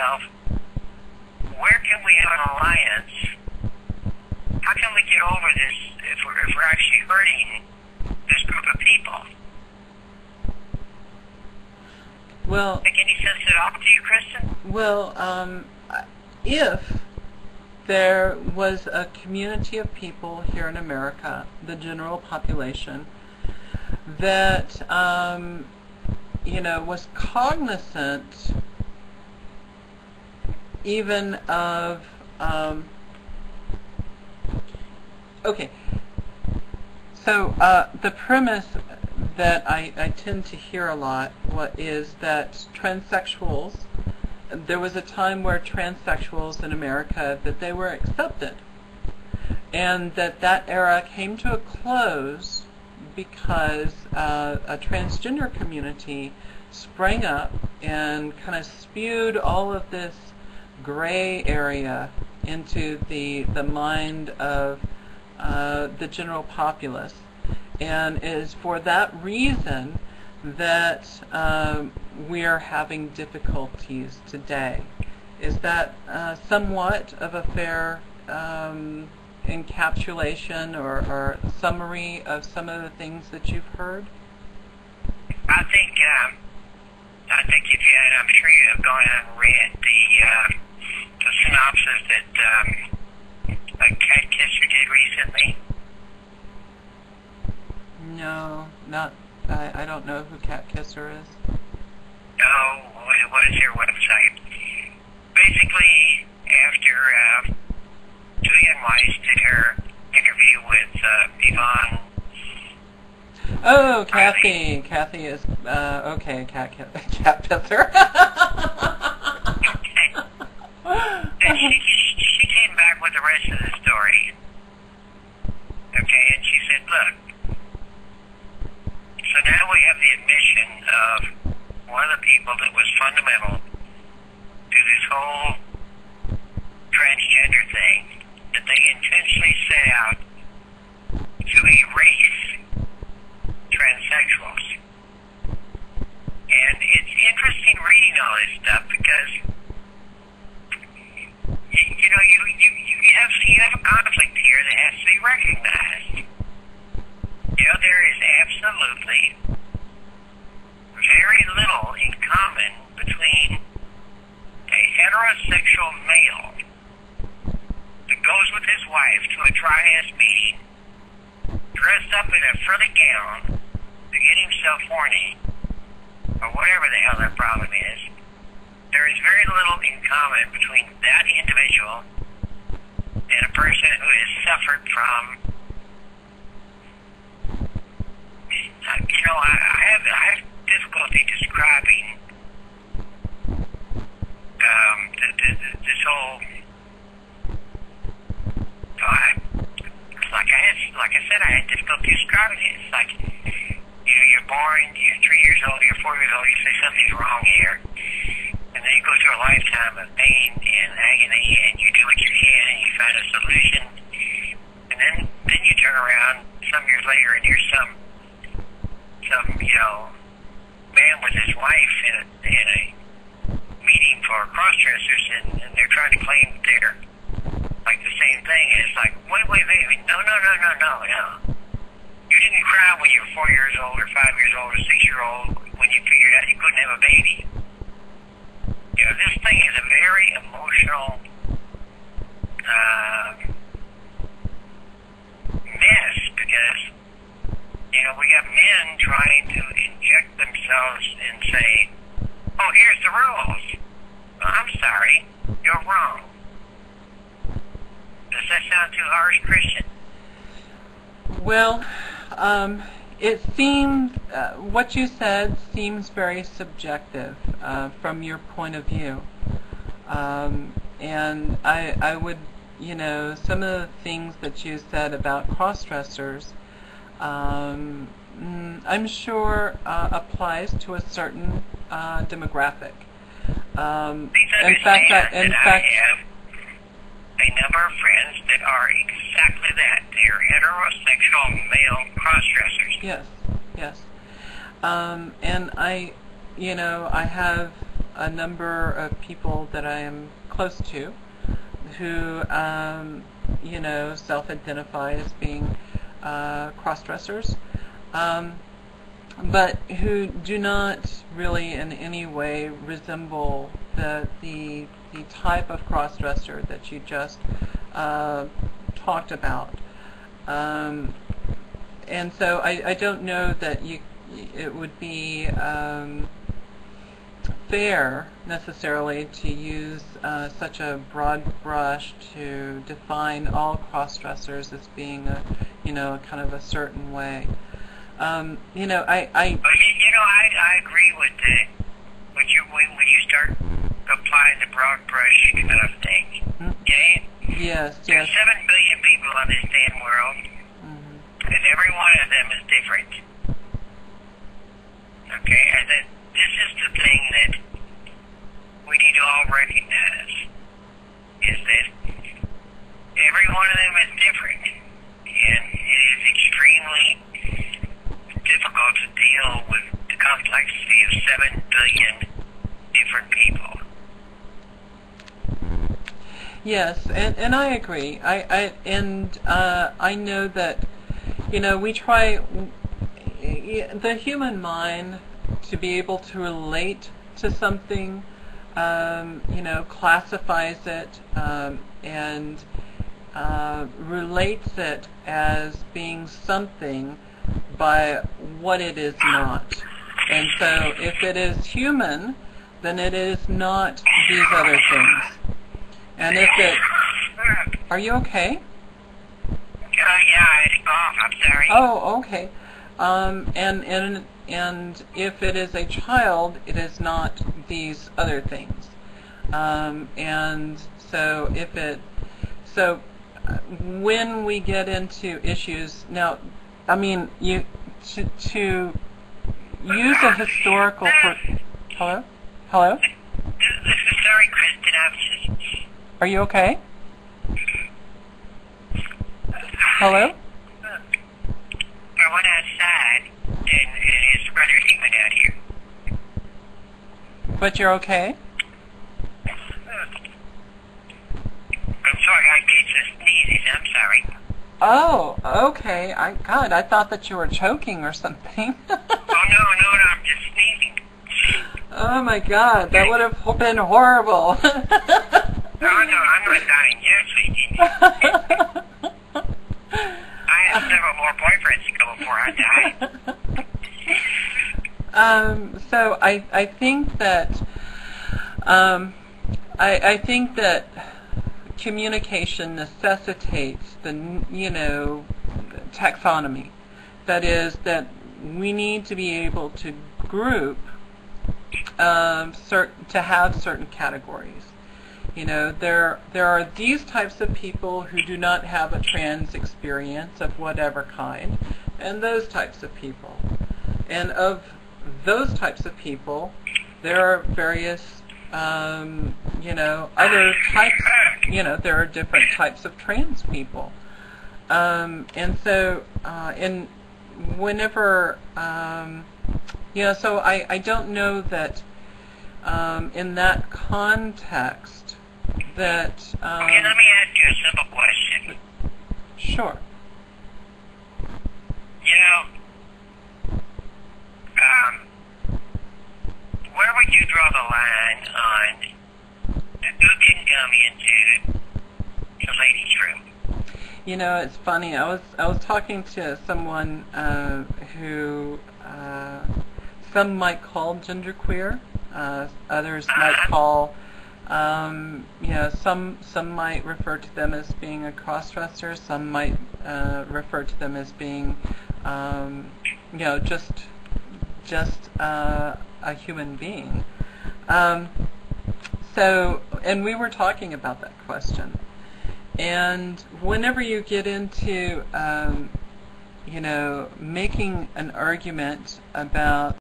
myself, where can we have an alliance? How can we get over this if we're actually hurting this group of people? Well, make any sense at all to you, Kristen? Well, if there was a community of people here in America, the general population, that was cognizant even of okay. So the premise that I tend to hear a lot is that transsexuals, there was a time where transsexuals in America, that they were accepted, and that era came to a close because a transgender community sprang up and kind of spewed all of this gray area into the mind of the general populace. And it is for that reason that we are having difficulties today. Is that somewhat of a fair encapsulation or summary of some of the things that you've heard? I think if you had, I'm sure you have gone out and read the synopsis that Cat Kisser did recently. No, not. I don't know who Cat Kisser is. Oh, what is your website? Basically, after Julian Weiss did her interview with Yvonne. Oh, Kathy. Kathy is okay. Cat Kisser. Okay. And she came back with the rest of the story. Okay, and she said, look. So now we have the admission of one of the people that was fundamental to this whole transgender thing, that they intentionally set out to erase transsexuals. And it's interesting reading all this stuff because, you have a conflict here that has to be recognized. There is absolutely very little in common between a heterosexual male that goes with his wife to a tri-S meeting, dressed up in a frilly gown to get himself horny, or whatever the hell their problem is. There is very little in common between that individual and a person who has suffered from I have difficulty describing this whole. Like I said, I had difficulty describing it. It's like you're born, you're 3 years old, you're 4 years old, you say something's wrong here, and then you go through a lifetime of pain and agony, and you do what you can, and you find a solution, and then you turn around some years later, and you're some man with his wife in a meeting for cross-dressers, and they're trying to claim that they're like the same thing. And it's like, wait, no. You didn't cry when you were 4 years old or 5 years old or 6 year old when you figured out you couldn't have a baby. This thing is a very emotional mess because we got men trying to inject themselves and say, oh, here's the rules. Well, I'm sorry, you're wrong. Does that sound too harsh, Christian? Well, it seems, what you said seems very subjective from your point of view. And I would, some of the things that you said about cross-dressers, I'm sure applies to a certain demographic. In fact, I have a number of friends that are exactly that. They are heterosexual male cross-dressers. Yes. And I have a number of people that I am close to who, you know, self-identify as being cross-dressers, but who do not really in any way resemble the type of cross-dresser that you just talked about. And so I don't know that it would be fair necessarily to use such a broad brush to define all cross-dressers as being a, you know, kind of a certain way. You know, I agree with you when you start applying the broad brush kind of thing. Okay? Yes. There's 7 billion people on this damn world, and every one of them is different. Okay, and this is the thing that we need to all recognize, is that every one of them is different, and it is extremely difficult to deal with the complexity of 7 billion different people. Yes, and I agree. I know that, you know, we try, the human mind, to be able to relate to something, you know, classifies it and relates it as being something by what it is not. And so if it is human, then it is not these other things. And if it... Are you okay? Yeah, it's off. I'm sorry. Oh, okay. And if it is a child, it is not these other things. And so when we get into issues now, I mean, to use a historical... Hello? Hello? Sorry, Kristen. I was just... Are you okay? Hello? I went outside, and it's rather humid out here. But you're okay? I'm sorry, I get some sneezes. I'm sorry. Oh, okay. God, I thought that you were choking or something. Oh, no, I'm just sneezing. Oh my God, that would have been horrible. No, I'm not dying yet, sweetie. I have several more boyfriends to go before I die. So I think that I think that communication necessitates the, you know, taxonomy. That is, that we need to be able to group to have certain categories. You know, there are these types of people who do not have a trans experience of whatever kind, and those types of people. And of those types of people, there are various, you know, other types, you know, there are different types of trans people. And so, whenever, you know, so I don't know that in that context that... okay, let me ask you a simple question. Sure. You know, where would you draw the line on who can come into the ladies' room? You know, it's funny. I was talking to someone who some might call genderqueer, others might call, you know, some might refer to them as being a crossdresser. Some might refer to them as being, you know, just a human being. So, and we were talking about that question. And whenever you get into, you know, making an argument about